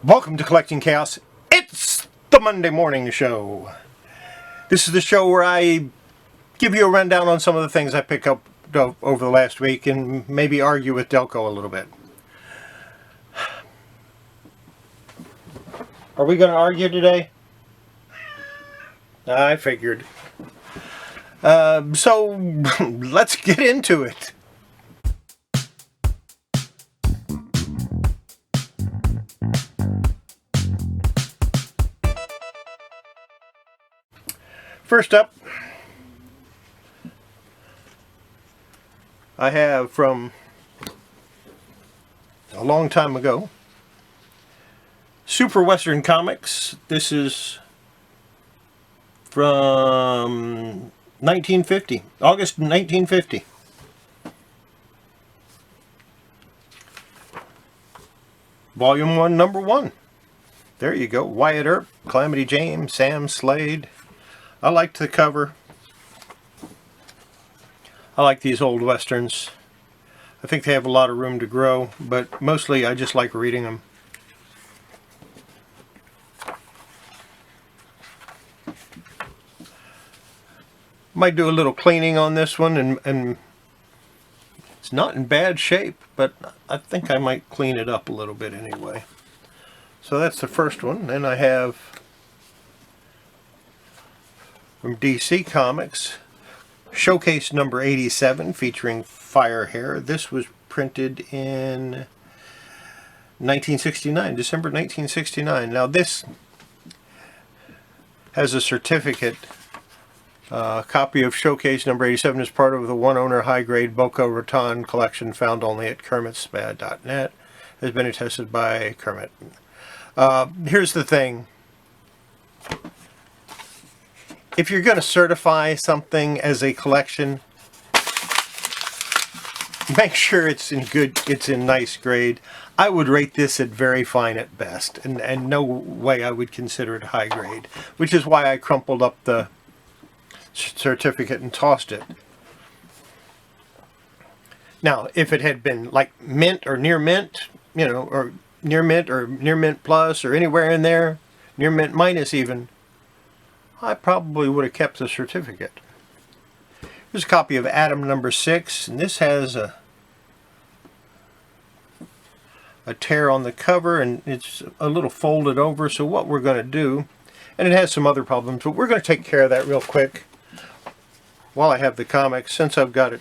Welcome to Collecting Chaos. It's the Monday morning show. This is the show where I give you a rundown on some of the things I pick up over the last week and maybe argue with Delco a little bit. Are we going to argue today? I figured. So let's get into it. First up, I have from a long time ago, Super Western Comics. This is from 1950, August 1950. Volume 1, Number 1. There you go. Wyatt Earp, Calamity Jane, Sam Slade. I liked the cover. I like these old westerns. I think they have a lot of room to grow, but mostly I just like reading them. Might do a little cleaning on this one, and it's not in bad shape, but I think I might clean it up a little bit anyway. So that's the first one. Then I have from DC Comics, Showcase number 87, featuring Fire Hair. This was printed in 1969, December 1969. Now this has a certificate. Copy of Showcase number 87 is part of the one-owner high-grade Boca Raton collection found only at kermitspad.net. Has been attested by Kermit. Here's the thing. If you're going to certify something as a collection, make sure it's in nice grade. I would rate this at very fine at best, and no way I would consider it high grade, which is why I crumpled up the certificate and tossed it. Now, if it had been like mint or near mint, or near mint plus, or anywhere in there, near mint minus even, I probably would have kept the certificate. Here's a copy of Atom number 6, and this has a tear on the cover, and it's a little folded over. So what we're going to do, and it has some other problems, but we're going to take care of that real quick while I have the comics, since I've got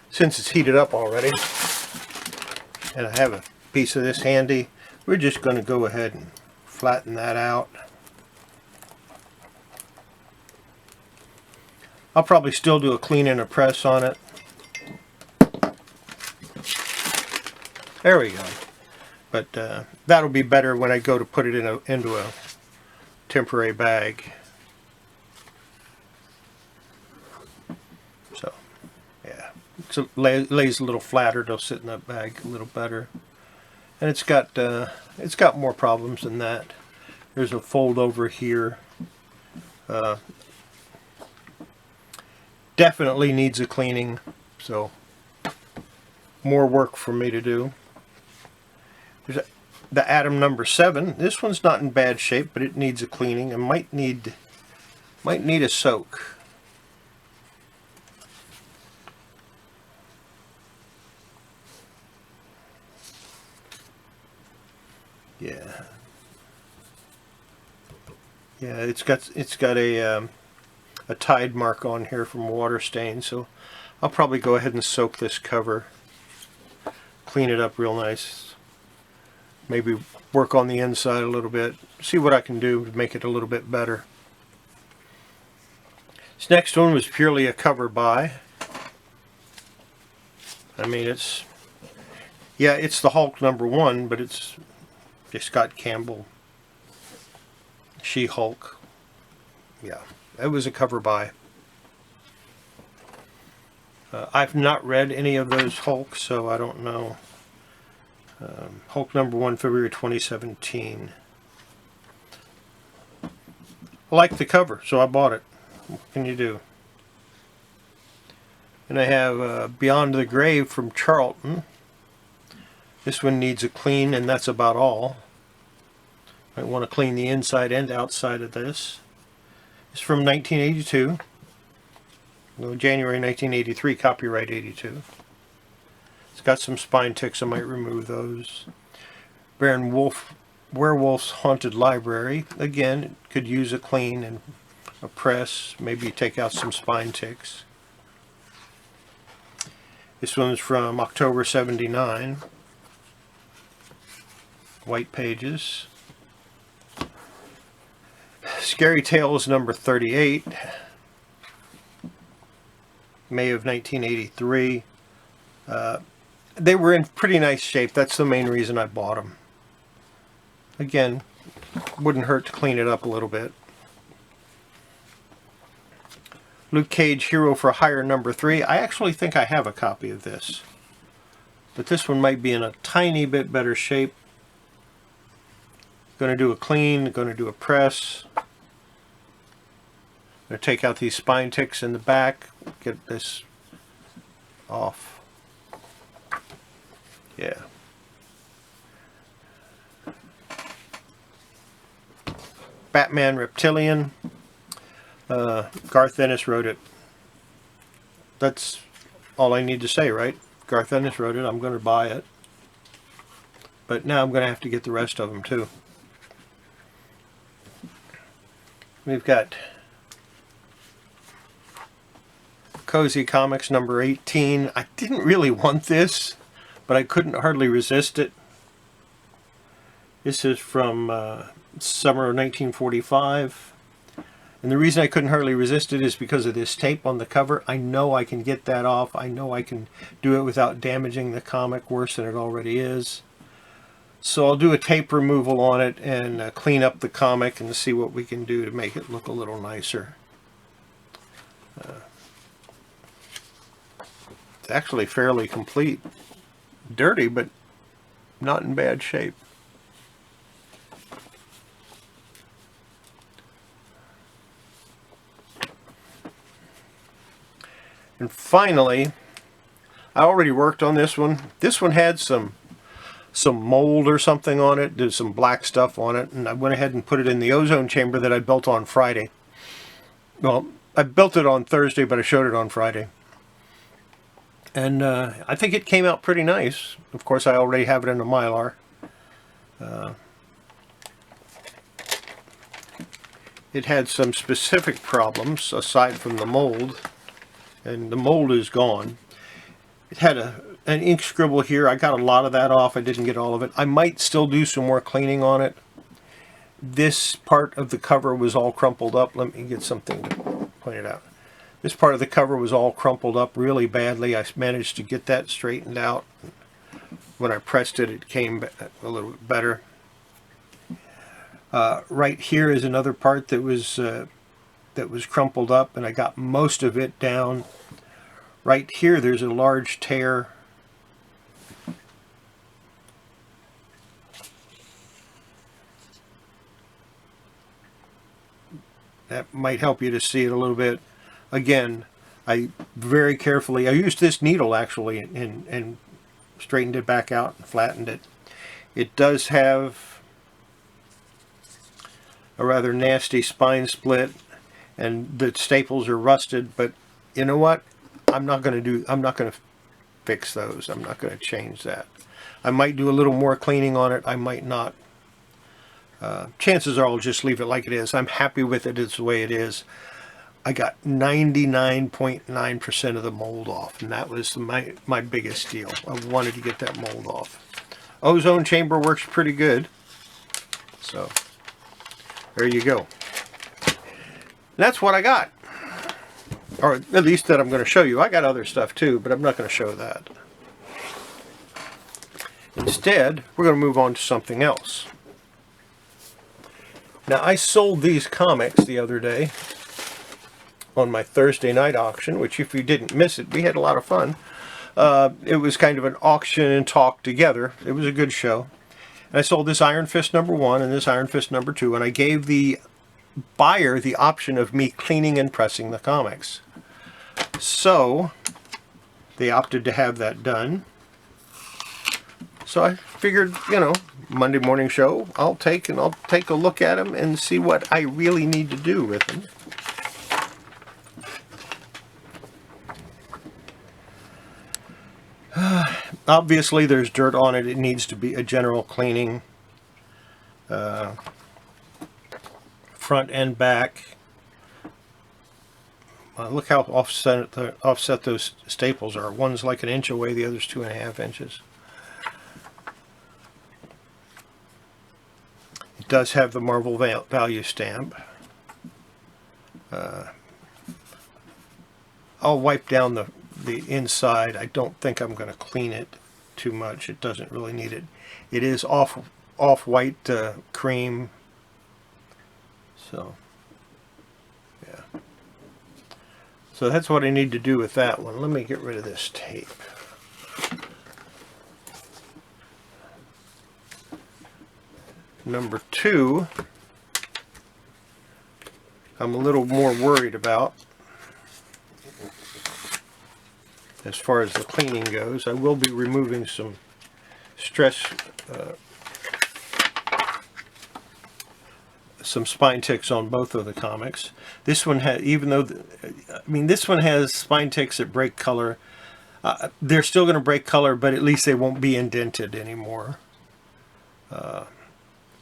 since it's heated up already, and I have a piece of this handy. We're just going to go ahead and flatten that out. I'll probably still do a clean and a press on it. There we go. But that'll be better when I go to put it into a temporary bag. So, yeah. So lays a little flatter. It'll sit in that bag a little better. And it's got more problems than that. There's a fold over here. Definitely needs a cleaning, so more work for me to do. There's the Atom number 7. This one's not in bad shape, but it needs a cleaning and might need a soak. Yeah, it's got a tide mark on here from water stain, so I'll probably go ahead and soak this cover, clean it up real nice, maybe work on the inside a little bit, see what I can do to make it a little bit better. This next one was purely a cover buy. I mean, it's the Hulk number 1, but it's Scott Campbell She-Hulk. Yeah, it was a cover buy. I've not read any of those Hulks, so I don't know. Hulk number 1, February 2017. I liked the cover, so I bought it. What can you do? And I have Beyond the Grave from Charlton. This one needs a clean, and that's about all. I want to clean the inside and outside of this. It's from 1982. No, January 1983, copyright 82. It's got some spine ticks, I might remove those. Baron Werewolf's Haunted Library. Again, could use a clean and a press, maybe take out some spine ticks. This one's from October 79. White pages. Scary Tales number 38. May of 1983. They were in pretty nice shape. That's the main reason I bought them. Again, wouldn't hurt to clean it up a little bit. Luke Cage Hero for Hire number 3. I actually think I have a copy of this, but this one might be in a tiny bit better shape. Going to do a clean, going to do a press. Going to take out these spine ticks in the back, get this off. Yeah. Batman Reptilian. Garth Ennis wrote it. That's all I need to say, right? Garth Ennis wrote it. I'm going to buy it. But now I'm going to have to get the rest of them too. We've got Cozy Comics number 18. I didn't really want this, but I couldn't hardly resist it. This is from summer of 1945. And the reason I couldn't hardly resist it is because of this tape on the cover. I know I can get that off. I know I can do it without damaging the comic worse than it already is. So I'll do a tape removal on it and clean up the comic and see what we can do to make it look a little nicer. It's actually fairly complete. Dirty, but not in bad shape. And finally, I already worked on this one. This one had some mold or something on it, did some black stuff on it, and I went ahead and put it in the ozone chamber that I built on Friday. Well, I built it on Thursday, but I showed it on Friday. And I think it came out pretty nice. Of course, I already have it in a Mylar. It had some specific problems aside from the mold. And the mold is gone. It had an ink scribble here. I got a lot of that off. I didn't get all of it. I might still do some more cleaning on it. This part of the cover was all crumpled up. Let me get something to point it out. This part of the cover was all crumpled up really badly. I managed to get that straightened out. When I pressed it, it came a little bit better. Right here is another part that was crumpled up, and I got most of it down. Right here there's a large tear. That might help you to see it a little bit. Again, I very carefully, I used this needle actually and straightened it back out and flattened it. It does have a rather nasty spine split, and the staples are rusted, but you know what? I'm not going to fix those. I'm not going to change that. I might do a little more cleaning on it. I might not. Chances are I'll just leave it like it is. I'm happy with it. It's the way it is. I got 99.9% of the mold off, and that was my biggest deal. I wanted to get that mold off. Ozone chamber works pretty good. So there you go. That's what I got. Or at least that I'm going to show you. I got other stuff too, but I'm not going to show that. Instead, we're going to move on to something else. Now, I sold these comics the other day on my Thursday night auction, which if you didn't miss it, we had a lot of fun. It was kind of an auction and talk together. It was a good show. And I sold this Iron Fist number 1 and this Iron Fist number 2, and I gave the buyer the option of me cleaning and pressing the comics. So they opted to have that done. So I figured, you know, Monday morning show, I'll take a look at them and see what I really need to do with them. Obviously there's dirt on it. It needs to be a general cleaning, front and back. Look how offset those staples are. One's like 1 inch away, the other's 2.5 inches. It does have the Marvel value stamp. I'll wipe down the inside. I don't think I'm going to clean it too much. It doesn't really need it. It is off-white cream. So, yeah. So that's what I need to do with that one. Let me get rid of this tape. Number 2, I'm a little more worried about as far as the cleaning goes. I will be removing some stress, some spine ticks on both of the comics. This one has, even though, this one has spine ticks that break color. They're still going to break color, but at least they won't be indented anymore.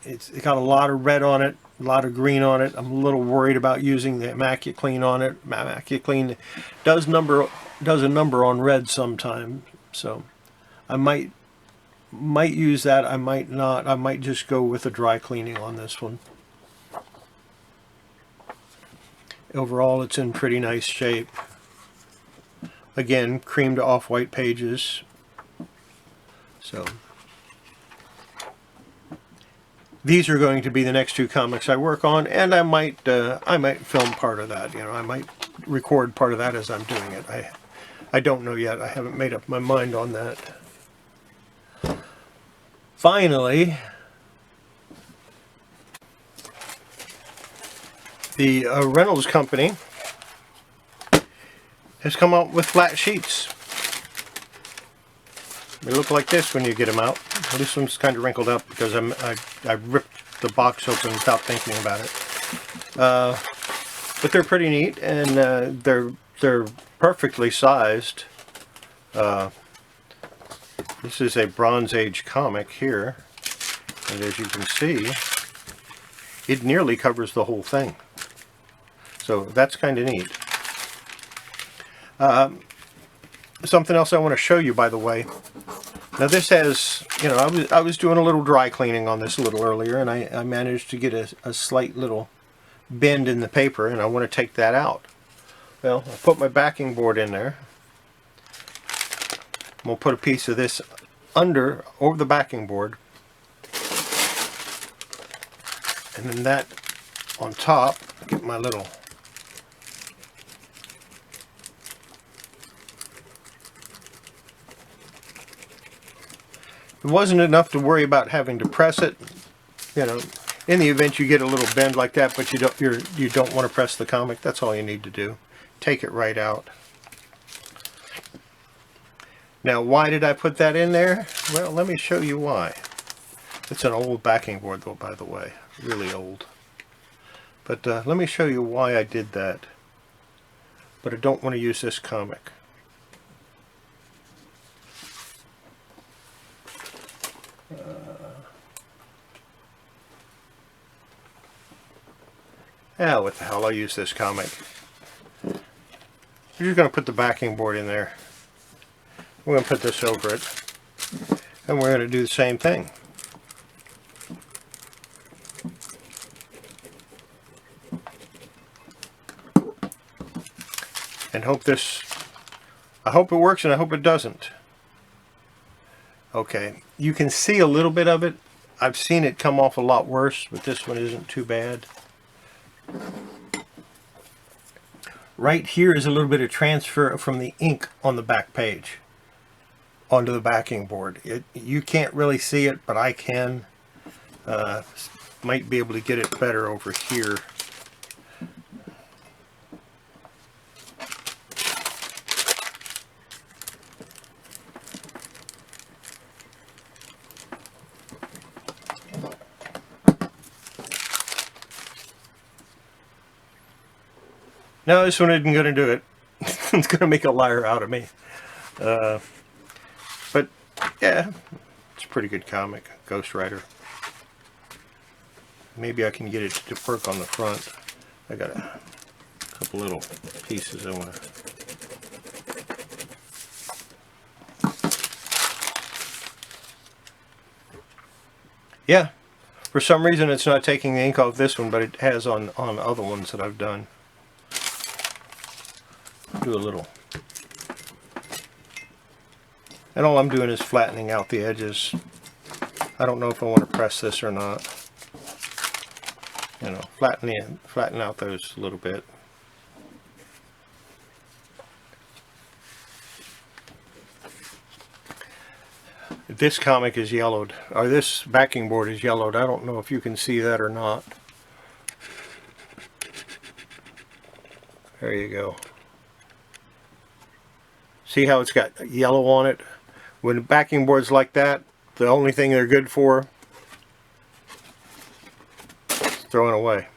It's got a lot of red on it, a lot of green on it. I'm a little worried about using the Immaculate on it. Immaculate does a number on red sometimes, so I might use that. I might not. I might just go with a dry cleaning on this one. Overall, it's in pretty nice shape. Again, cream to off-white pages. So these are going to be the next 2 comics I work on, and I might film part of that. You know, I might record part of that as I'm doing it. I don't know yet. I haven't made up my mind on that. Finally, the Reynolds company has come out with flat sheets. They look like this when you get them out. This one's kind of wrinkled up because I ripped the box open without thinking about it. But they're pretty neat, and they're perfectly sized. This is a Bronze Age comic here, and as you can see, it nearly covers the whole thing. So that's kind of neat. Something else I want to show you, by the way. Now this has, you know, I was doing a little dry cleaning on this a little earlier, and I managed to get a slight little bend in the paper, and I want to take that out. Well, I put my backing board in there. I'm going to put a piece of this over the backing board, and then that on top. Get my little it wasn't enough to worry about having to press it, you know, in the event you get a little bend like that, but you don't want to press the comic. That's all you need to do. Take it right out. Now, why did I put that in there? Well, let me show you why. It's an old backing board, though, by the way, really old. But let me show you why I did that. But I don't want to use this comic. What the hell, I'll use this comic. We're just going to put the backing board in there. We're going to put this over it. And we're going to do the same thing. And I hope it works, and I hope it doesn't. Okay, you can see a little bit of it. I've seen it come off a lot worse, but this one isn't too bad. Right here is a little bit of transfer from the ink on the back page onto the backing board. You can't really see it, but I can. Might be able to get it better over here. No, this one isn't going to do it. It's going to make a liar out of me. But yeah, it's a pretty good comic, Ghost Rider. Maybe I can get it to perk on the front. I got a couple little pieces I want to... Yeah, for some reason it's not taking the ink off this one, but it has on other ones that I've done. Do a little. And all I'm doing is flattening out the edges. I don't know if I want to press this or not. You know, flatten out those a little bit. This comic is yellowed, or this backing board is yellowed. I don't know if you can see that or not. There you go. See how it's got yellow on it? When backing boards like that, the only thing they're good for is throwing away.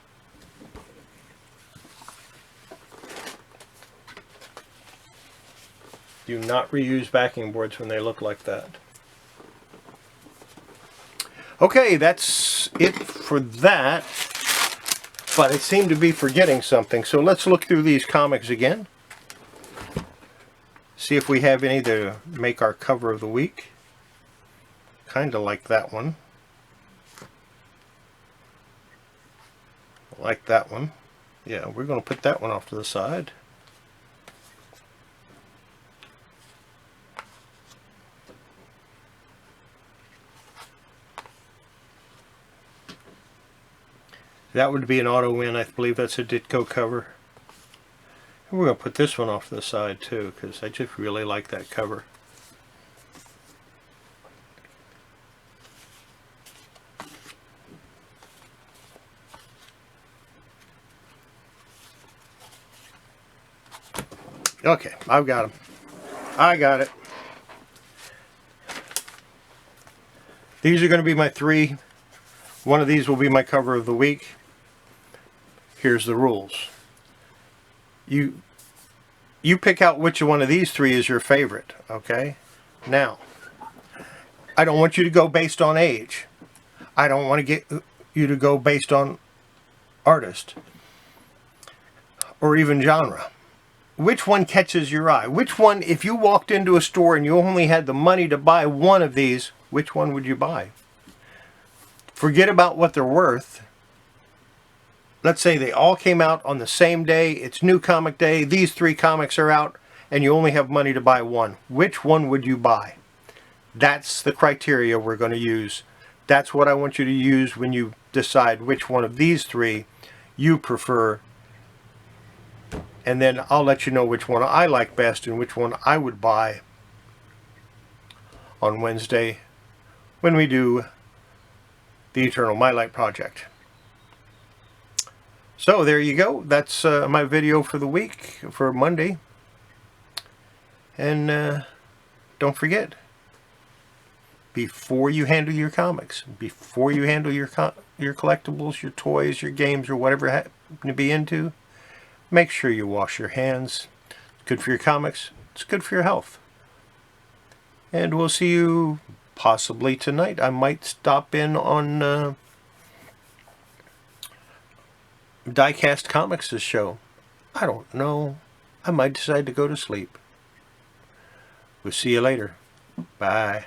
Do not reuse backing boards when they look like that. Okay, that's it for that, but I seem to be forgetting something, so let's look through these comics again. See if we have any to make our cover of the week. Kind of like that one. Like that one. Yeah, we're going to put that one off to the side. That would be an auto win. I believe that's a Ditko cover. And we're going to put this one off to the side too, because I just really like that cover. Okay, I've got them. I got it. These are going to be my three. One of these will be my cover of the week. Here's the rules. You pick out which one of these three is your favorite, okay? Now, I don't want you to go based on age. I don't want to get you to go based on artist or even genre. Which one catches your eye? Which one, if you walked into a store and you only had the money to buy one of these, which one would you buy? Forget about what they're worth. Let's say they all came out on the same day. It's New Comic Day. These three comics are out and you only have money to buy one. Which one would you buy? That's the criteria we're going to use. That's what I want you to use when you decide which one of these three you prefer. And then I'll let you know which one I like best and which one I would buy on Wednesday when we do the Eternal My Light Project. So there you go. That's my video for the week, for Monday. And don't forget, before you handle your comics, before you handle your collectibles, your toys, your games, or whatever you happen to be into, make sure you wash your hands. It's good for your comics. It's good for your health. And we'll see you possibly tonight. I might stop in on Diecast Comics' show. I don't know. I might decide to go to sleep. We'll see you later. Bye.